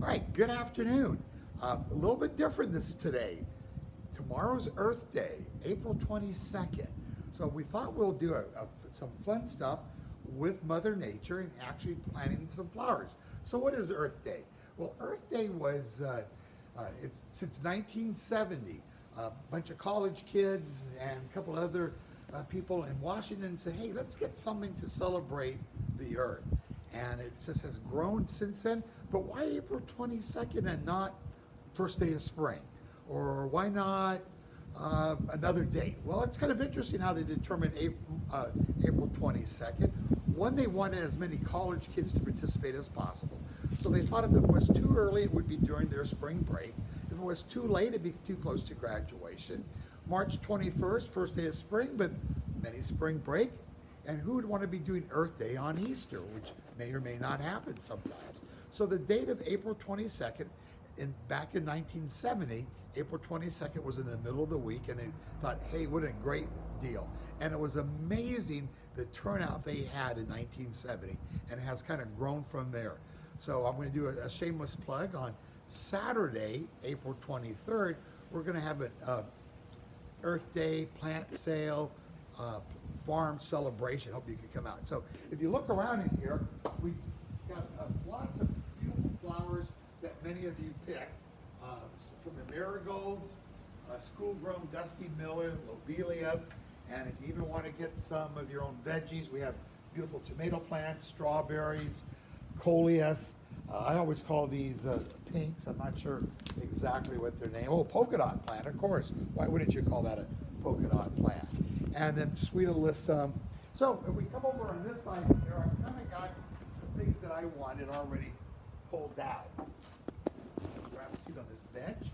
All right, good afternoon. A little bit different this today. Tomorrow's Earth Day, April 22nd. So we thought we'll do some fun stuff with Mother Nature and actually planting some flowers. So what is Earth Day? Well, Earth Day was, it's since 1970. A bunch of college kids and a couple other people in Washington said, hey, let's get something to celebrate the Earth. And it just has grown since then. But why April 22nd and not first day of spring? Or why not another date? Well, it's kind of interesting how they determined April 22nd. One, they wanted as many college kids to participate as possible. So they thought if it was too early, it would be during their spring break. If it was too late, it'd be too close to graduation. March 21st, first day of spring, but many spring break. And who would want to be doing Earth Day on Easter, which may or may not happen sometimes. So the date of April 22nd, back in 1970, April 22nd was in the middle of the week, and they thought, hey, what a great deal. And it was amazing the turnout they had in 1970, and it has kind of grown from there. So I'm going to do a shameless plug. On Saturday, April 23rd, we're going to have an Earth Day plant sale, farm celebration. Hope you can come out. So if you look around in here, we got lots of beautiful flowers that many of you picked, from the marigolds, school-grown dusty miller, lobelia, and if you even want to get some of your own veggies, we have beautiful tomato plants, strawberries, coleus. I always call these pinks. I'm not sure exactly what their name. Oh, polka dot plant, of course. Why wouldn't you call that a polka dot plant? And then sweet alyssum. So if we come over on this side here, I've kind of got the things that I wanted already pulled out. Grab a seat on this bench.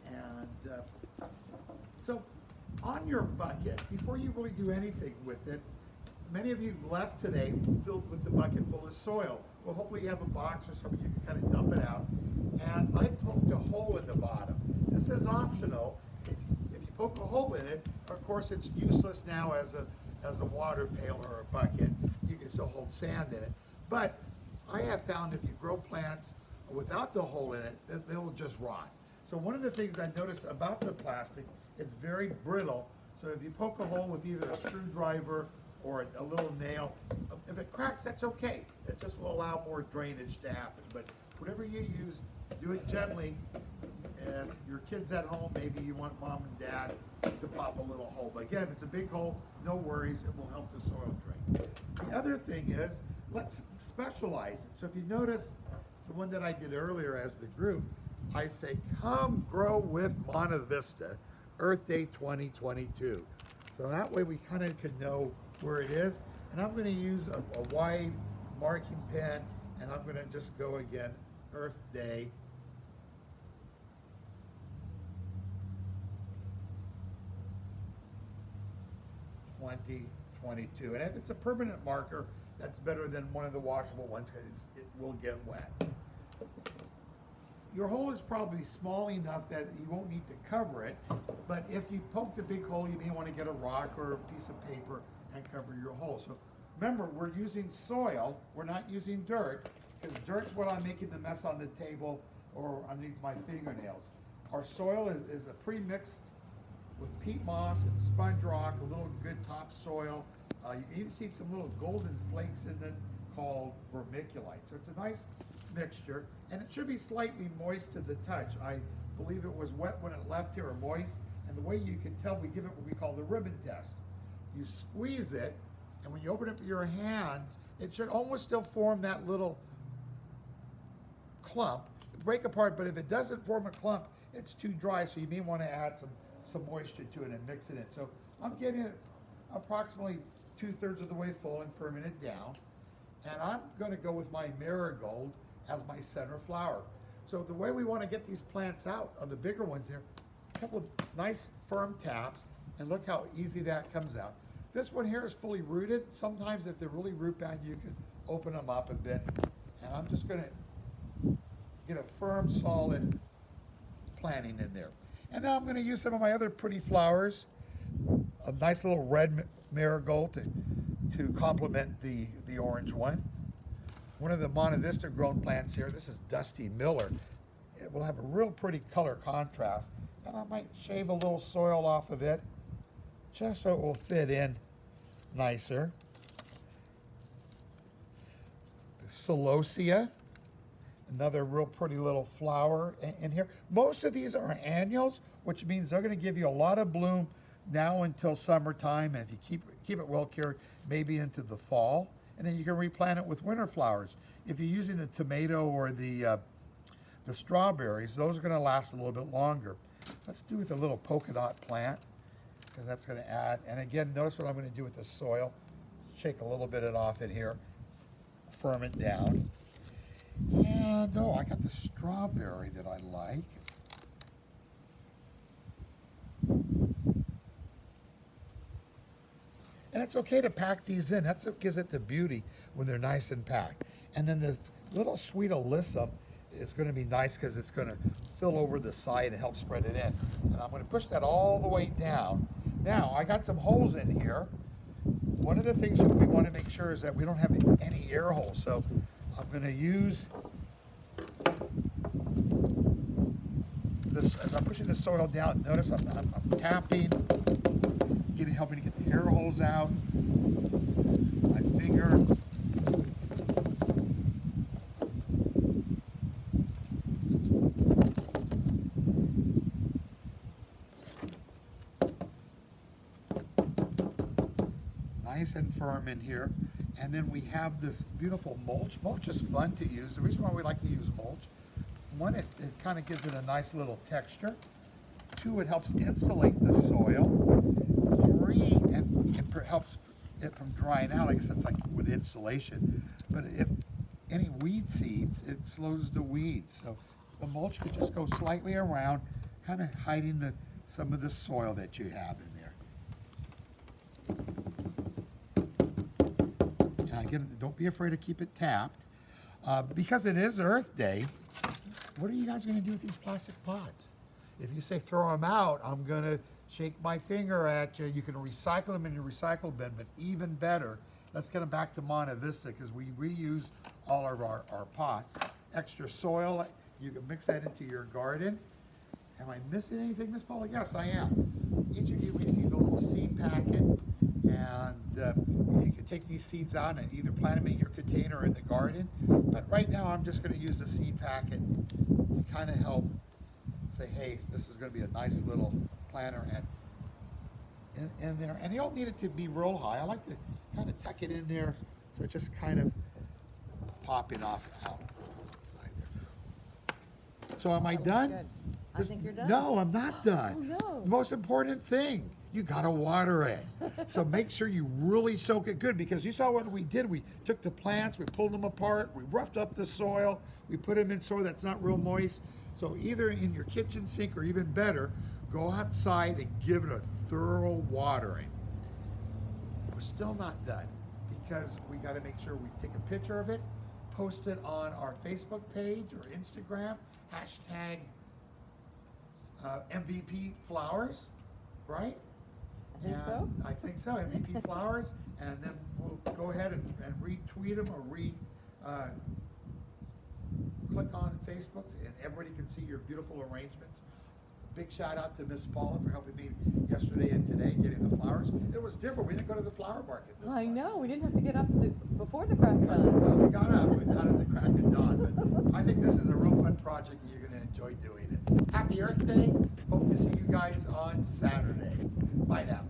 And so on your bucket, before you really do anything with it, many of you left today filled with the bucket full of soil. Well, hopefully you have a box or something you can kind of dump it out. And I poked a hole in the bottom. This is optional. If you poke a hole in it, of course it's useless now as a water pail or a bucket. You can still hold sand in it. But I have found if you grow plants without the hole in it, they'll just rot. So one of the things I noticed about the plastic, it's very brittle. So if you poke a hole with either a screwdriver or a little nail, if it cracks, that's okay. It just will allow more drainage to happen. But whatever you use, do it gently. If your kid's at home, maybe you want mom and dad to pop a little hole. But again, if it's a big hole, no worries, it will help the soil drain. The other thing is, let's specialize it. So if you notice the one that I did earlier as the group, I say, come grow with Monte Vista, Earth Day 2022. So that way we kind of can know where it is. And I'm going to use a wide marking pen, and I'm going to just go again, Earth Day 2022. And if it's a permanent marker, that's better than one of the washable ones because it will get wet. Your hole is probably small enough that you won't need to cover it, but if you poke the big hole, you may want to get a rock or a piece of paper and cover your hole. So remember, we're using soil, we're not using dirt, because dirt's what I'm making the mess on the table or underneath my fingernails. Our soil is a pre-mixed with peat moss and sponge rock, a little good topsoil. You can even see some little golden flakes in it called vermiculite. So it's a nice mixture, and it should be slightly moist to the touch. I believe it was wet when it left here, or moist, and the way you can tell, we give it what we call the ribbon test. You squeeze it, and when you open up your hands, it should almost still form that little clump. Break apart, but if it doesn't form a clump, it's too dry, so you may want to add some moisture to it and mix it in. So I'm getting it approximately 2/3 of the way full and firming it down. And I'm going to go with my marigold as my center flower. So the way we want to get these plants out of the bigger ones here, a couple of nice firm taps, and look how easy that comes out. This one here is fully rooted. Sometimes if they're really root bound, you can open them up a bit. And I'm just going to get a firm, solid planting in there. And now I'm going to use some of my other pretty flowers, a nice little red marigold to complement the orange one. one of the Monte Vista grown plants here. This is Dusty Miller. It will have a real pretty color contrast. And I might shave a little soil off of it just so it will fit in nicer. Celosia, another real pretty little flower in here. Most of these are annuals, which means they're going to give you a lot of bloom now until summertime, and if you keep it well cared, maybe into the fall, and then you can replant it with winter flowers. If you're using the tomato or the strawberries, those are going to last a little bit longer. Let's do with a little polka dot plant, because that's going to add. And again, notice what I'm going to do with the soil. Shake a little bit off in here, firm it down. And oh, I got the strawberry that I like. And it's okay to pack these in. That's what gives it the beauty when they're nice and packed. And then the little sweet alyssum is going to be nice because it's going to fill over the side and help spread it in. And I'm going to push that all the way down. Now, I got some holes in here. One of the things that we want to make sure is that we don't have any air holes. So I'm going to use this, as I'm pushing the soil down, notice I'm tapping, helping to get the air holes out. My finger. Nice and firm in here. And then we have this beautiful mulch. Mulch is fun to use. The reason why we like to use mulch, one, it kind of gives it a nice little texture. Two, it helps insulate the soil. Three, and it helps it from drying out. I guess that's like with insulation. But if any weed seeds, it slows the weeds. So the mulch could just go slightly around, kind of hiding some of the soil that you have in there. And again, don't be afraid to keep it tapped. Because it is Earth Day, what are you guys going to do with these plastic pots? If you say throw them out, I'm going to shake my finger at you. You can recycle them in your recycle bin, but even better, let's get them back to Monte Vista because we reuse all of our pots. Extra soil, you can mix that into your garden. Am I missing anything, Miss Paula? Yes, I am. Each of you receives a little seed packet, and you can take these seeds out and either plant them in your container or in the garden. But right now, I'm just going to use the seed packet to kind of help say, hey, this is going to be a nice little planter in there. And you don't need it to be real high. I like to kind of tuck it in there so it's just kind of popping off out. So am I done? Good. I think you're done. No, I'm not done. Oh, no. The most important thing, you gotta water it. So make sure you really soak it good, because you saw what we did. We took the plants, we pulled them apart, we roughed up the soil, we put them in soil that's not real moist. So either in your kitchen sink or even better, go outside and give it a thorough watering. We're still not done, because we gotta make sure we take a picture of it, post it on our Facebook page or Instagram, hashtag MVP flowers, right? I think so. I think so, MVP flowers, and then we'll go ahead and retweet them or click on Facebook, and everybody can see your beautiful arrangements. Big shout out to Miss Paula for helping me yesterday and today getting the flowers. It was different. We didn't go to the flower market this I month. know, we didn't have to get up before the crack of Well, dawn. we got up, but not at the crack of dawn. But I think this is a real fun project, and you're going to enjoy doing it. Happy Earth Day. Hope to see you guys on Saturday. Bye now.